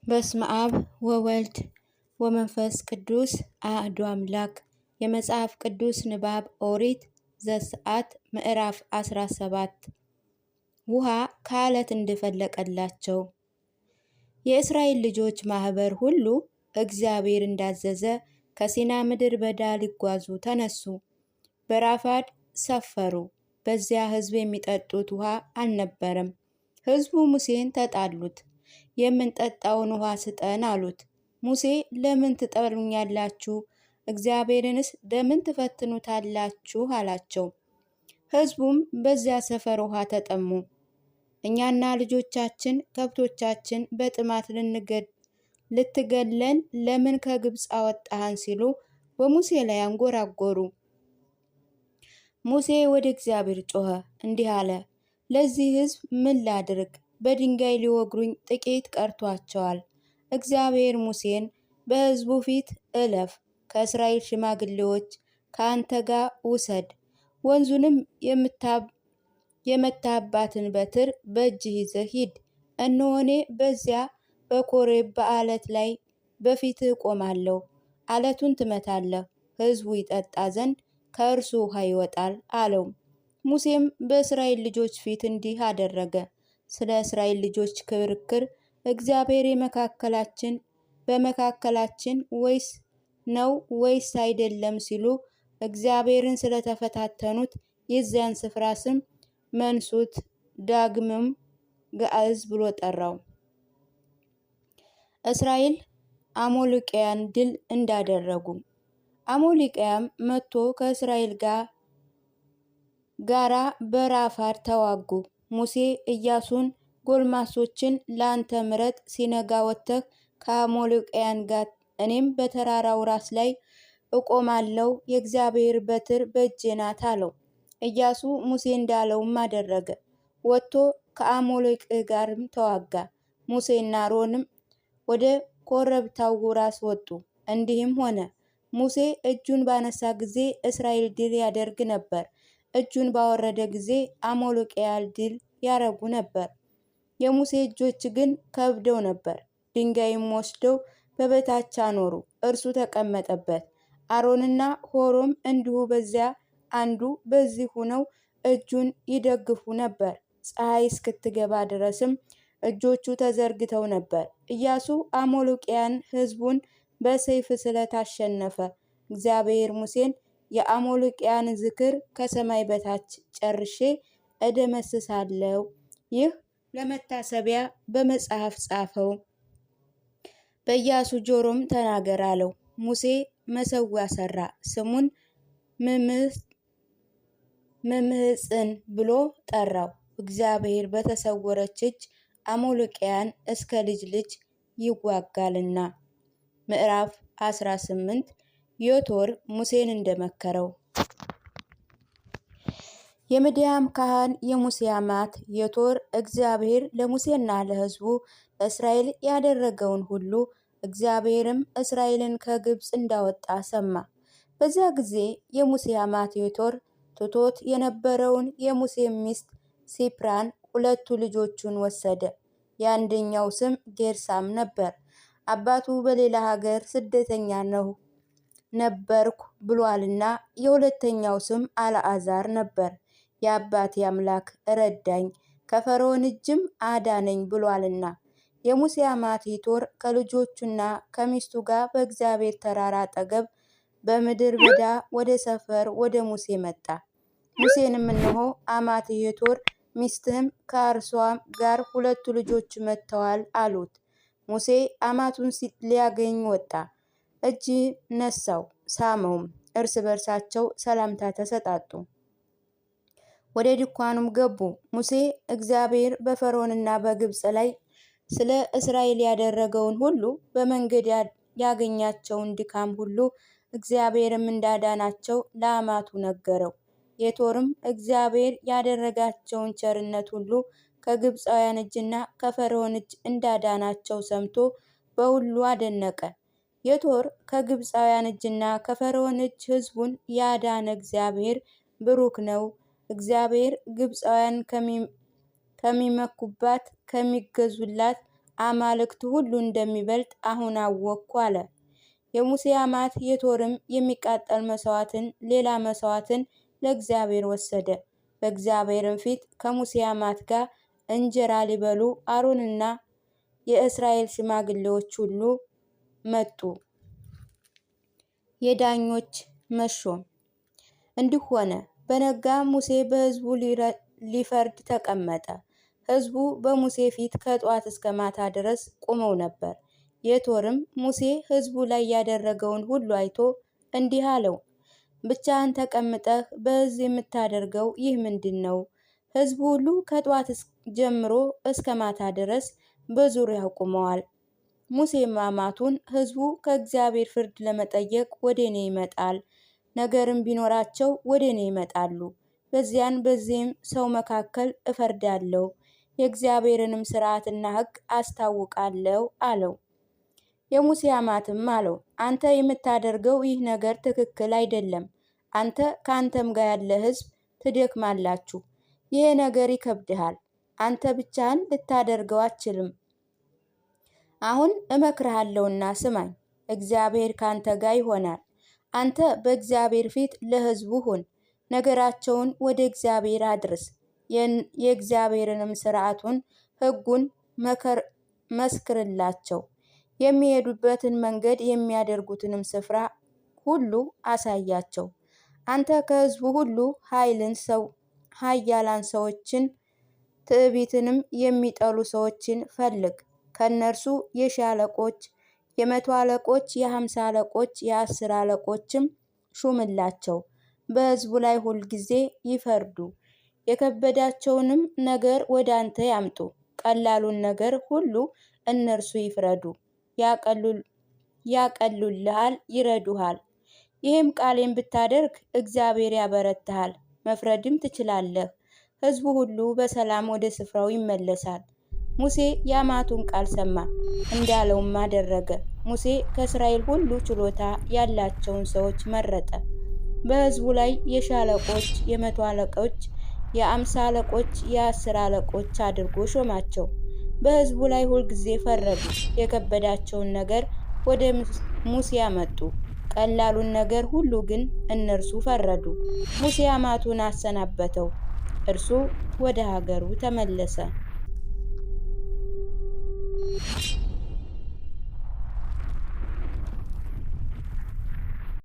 በስመ አብ ወወልድ ወመንፈስ ቅዱስ አሐዱ አምላክ። የመጽሐፍ ቅዱስ ንባብ ኦሪት ዘጸአት ምዕራፍ 17 ውሃ ከዓለት እንደፈለቀላቸው። የእስራኤል ልጆች ማህበር ሁሉ እግዚአብሔር እንዳዘዘ ከሲና ምድር በዳ ሊጓዙ ተነሱ። በራፋድ ሰፈሩ። በዚያ ሕዝብ የሚጠጡት ውሃ አልነበረም። ሕዝቡ ሙሴን ተጣሉት። የምንጠጣውን ውሃ ስጠን አሉት። ሙሴ ለምን ትጠሉኛላችሁ? እግዚአብሔርንስ ለምን ትፈትኑታላችሁ? አላቸው። ሕዝቡም በዚያ ሰፈር ውሃ ተጠሙ። እኛና ልጆቻችን ከብቶቻችን በጥማት ልትገለን ለምን ከግብፅ አወጣህን? ሲሉ በሙሴ ላይ አንጎራጎሩ። ሙሴ ወደ እግዚአብሔር ጮኸ፣ እንዲህ አለ። ለዚህ ሕዝብ ምን ላድርግ? በድንጋይ ሊወግሩኝ ጥቂት ቀርቷቸዋል። እግዚአብሔር ሙሴን በሕዝቡ ፊት እለፍ፣ ከእስራኤል ሽማግሌዎች ከአንተ ጋር ውሰድ፣ ወንዙንም የመታህባትን በትር በእጅህ ይዘህ ሂድ። እነሆ እኔ በዚያ በኮሬብ በዓለት ላይ በፊትህ እቆማለሁ። ዓለቱን ትመታለህ፣ ሕዝቡ ይጠጣ ዘንድ ከእርሱ ውሃ ይወጣል አለው። ሙሴም በእስራኤል ልጆች ፊት እንዲህ አደረገ። ስለ እስራኤል ልጆች ክርክር እግዚአብሔር በመካከላችን ወይስ ነው ወይስ አይደለም ሲሉ እግዚአብሔርን ስለተፈታተኑት የዚያን ስፍራ ስም መንሱት፣ ዳግምም ገዓዝ ብሎ ጠራው። እስራኤል አሞሌቃውያን ድል እንዳደረጉ። አሞሌቃውያን መጥቶ ከእስራኤል ጋራ በራፋድ ተዋጉ። ሙሴ ኢያሱን ጎልማሶችን ላንተ ምረጥ፣ ሲነጋ ወጥተህ ከአሞሌቃውያን ጋር እኔም በተራራው ራስ ላይ እቆማለሁ፣ የእግዚአብሔር በትር በእጄ ናት አለው። ኢያሱ ሙሴ እንዳለውም አደረገ። ወጥቶ ከአሞሌቅ ጋርም ተዋጋ። ሙሴና አሮንም ወደ ኮረብታው ራስ ወጡ። እንዲህም ሆነ፣ ሙሴ እጁን ባነሳ ጊዜ እስራኤል ድል ያደርግ ነበር። እጁን ባወረደ ጊዜ አሞሌቃውያን ድል ያረጉ ነበር። የሙሴ እጆች ግን ከብደው ነበር። ድንጋይም ወስደው በበታች አኖሩ፣ እርሱ ተቀመጠበት። አሮንና ሆሮም እንዲሁ በዚያ አንዱ በዚህ ሆነው እጁን ይደግፉ ነበር። ፀሐይ እስክትገባ ድረስም እጆቹ ተዘርግተው ነበር። ኢያሱ አሞሌቃውያን ሕዝቡን በሰይፍ ስለት አሸነፈ። እግዚአብሔር ሙሴን የአሞሌቃውያን ዝክር ከሰማይ በታች ጨርሼ እደመስሳለሁ፣ ይህ ለመታሰቢያ በመጽሐፍ ጻፈው፣ በኢያሱ ጆሮም ተናገር አለው። ሙሴ መሠዊያ ሰራ፣ ስሙን መምህፅን ብሎ ጠራው። እግዚአብሔር በተሰወረች እጅ አሞሌቃውያን እስከ ልጅ ልጅ ይዋጋልና። ምዕራፍ 18 ዮቶር ሙሴን እንደመከረው። የምድያም ካህን የሙሴ አማት ዮቶር እግዚአብሔር ለሙሴና ለሕዝቡ ለእስራኤል ያደረገውን ሁሉ እግዚአብሔርም እስራኤልን ከግብፅ እንዳወጣ ሰማ። በዚያ ጊዜ የሙሴ አማት ዮቶር ትቶት የነበረውን የሙሴ ሚስት ሲፕራን ሁለቱ ልጆቹን ወሰደ። የአንደኛው ስም ጌርሳም ነበር። አባቱ በሌላ ሀገር ስደተኛ ነበርኩ ብሏልና። የሁለተኛው ስም አልዓዛር ነበር። የአባቴ አምላክ ረዳኝ፣ ከፈርዖን እጅም አዳነኝ ብሏልና። የሙሴ አማት ዮቶር ከልጆቹና ከሚስቱ ጋር በእግዚአብሔር ተራራ አጠገብ በምድረ በዳ ወደ ሰፈር ወደ ሙሴ መጣ። ሙሴንም እነሆ አማት ዮቶር ሚስትህም ከእርሷ ጋር ሁለቱ ልጆች መጥተዋል አሉት። ሙሴ አማቱን ሊያገኝ ወጣ። እጅ ነሳው፣ ሳመውም። እርስ በርሳቸው ሰላምታ ተሰጣጡ። ወደ ድንኳኑም ገቡ። ሙሴ እግዚአብሔር በፈርዖንና በግብፅ ላይ ስለ እስራኤል ያደረገውን ሁሉ በመንገድ ያገኛቸውን ድካም ሁሉ እግዚአብሔርም እንዳዳናቸው ለአማቱ ነገረው። ዮቶርም እግዚአብሔር ያደረጋቸውን ቸርነት ሁሉ ከግብፃውያን እጅና ከፈርዖን እጅ እንዳዳናቸው ሰምቶ በሁሉ አደነቀ። ዮቶር ከግብፃውያን እጅና ከፈርዖን እጅ ሕዝቡን ያዳነ እግዚአብሔር ብሩክ ነው፣ እግዚአብሔር ግብፃውያን ከሚመኩባት ከሚገዙላት አማልክት ሁሉ እንደሚበልጥ አሁን አወቅኩ አለ። የሙሴ አማት የቶርም የሚቃጠል መስዋዕትን ሌላ መስዋዕትን ለእግዚአብሔር ወሰደ። በእግዚአብሔርም ፊት ከሙሴ አማት ጋር እንጀራ ሊበሉ አሮንና የእስራኤል ሽማግሌዎች ሁሉ መጡ። የዳኞች መሾም። እንዲህ ሆነ፣ በነጋ ሙሴ በሕዝቡ ሊፈርድ ተቀመጠ። ሕዝቡ በሙሴ ፊት ከጧት እስከ ማታ ድረስ ቆመው ነበር። የቶርም ሙሴ ሕዝቡ ላይ ያደረገውን ሁሉ አይቶ እንዲህ አለው፣ ብቻህን ተቀምጠህ በሕዝብ የምታደርገው ይህ ምንድን ነው? ሕዝቡ ሁሉ ከጧት ጀምሮ እስከ ማታ ድረስ በዙሪያው ቆመዋል። ሙሴም አማቱን ሕዝቡ ከእግዚአብሔር ፍርድ ለመጠየቅ ወደ እኔ ይመጣል፣ ነገርም ቢኖራቸው ወደ እኔ ይመጣሉ። በዚህም ሰው መካከል እፈርዳለሁ፣ የእግዚአብሔርንም ሥርዓትና ሕግ አስታውቃለሁ አለው። የሙሴ አማትም አለው፣ አንተ የምታደርገው ይህ ነገር ትክክል አይደለም። አንተ ከአንተም ጋር ያለ ሕዝብ ትደክማላችሁ። ይሄ ነገር ይከብድሃል። አንተ ብቻህን ልታደርገው አትችልም። አሁን እመክርሃለሁና ስማኝ። እግዚአብሔር ካንተ ጋር ይሆናል። አንተ በእግዚአብሔር ፊት ለሕዝቡ ሁን፣ ነገራቸውን ወደ እግዚአብሔር አድርስ። የእግዚአብሔርንም ሥርዓቱን ሕጉን መስክርላቸው። የሚሄዱበትን መንገድ የሚያደርጉትንም ስፍራ ሁሉ አሳያቸው። አንተ ከሕዝቡ ሁሉ ኃያላን ሰዎችን ትዕቢትንም የሚጠሉ ሰዎችን ፈልግ። ከእነርሱ የሺህ አለቆች፣ የመቶ አለቆች፣ የ50 አለቆች፣ የ10 አለቆችም ሹምላቸው። በሕዝቡ ላይ ሁልጊዜ ይፈርዱ። የከበዳቸውንም ነገር ወደ አንተ ያምጡ። ቀላሉን ነገር ሁሉ እነርሱ ይፍረዱ። ያቀሉልሃል፣ ይረዱሃል። ይህም ቃሌን ብታደርግ እግዚአብሔር ያበረታሃል፣ መፍረድም ትችላለህ። ሕዝቡ ሁሉ በሰላም ወደ ስፍራው ይመለሳል። ሙሴ የአማቱን ቃል ሰማ፣ እንዳለውም አደረገ። ሙሴ ከእስራኤል ሁሉ ችሎታ ያላቸውን ሰዎች መረጠ። በሕዝቡ ላይ የሺህ አለቆች፣ የመቶ አለቆች፣ የ50 አለቆች፣ የ10 አለቆች አድርጎ ሾማቸው። በሕዝቡ ላይ ሁልጊዜ ፈረዱ። የከበዳቸውን ነገር ወደ ሙሴ አመጡ፣ ቀላሉን ነገር ሁሉ ግን እነርሱ ፈረዱ። ሙሴ አማቱን አሰናበተው፣ እርሱ ወደ ሀገሩ ተመለሰ።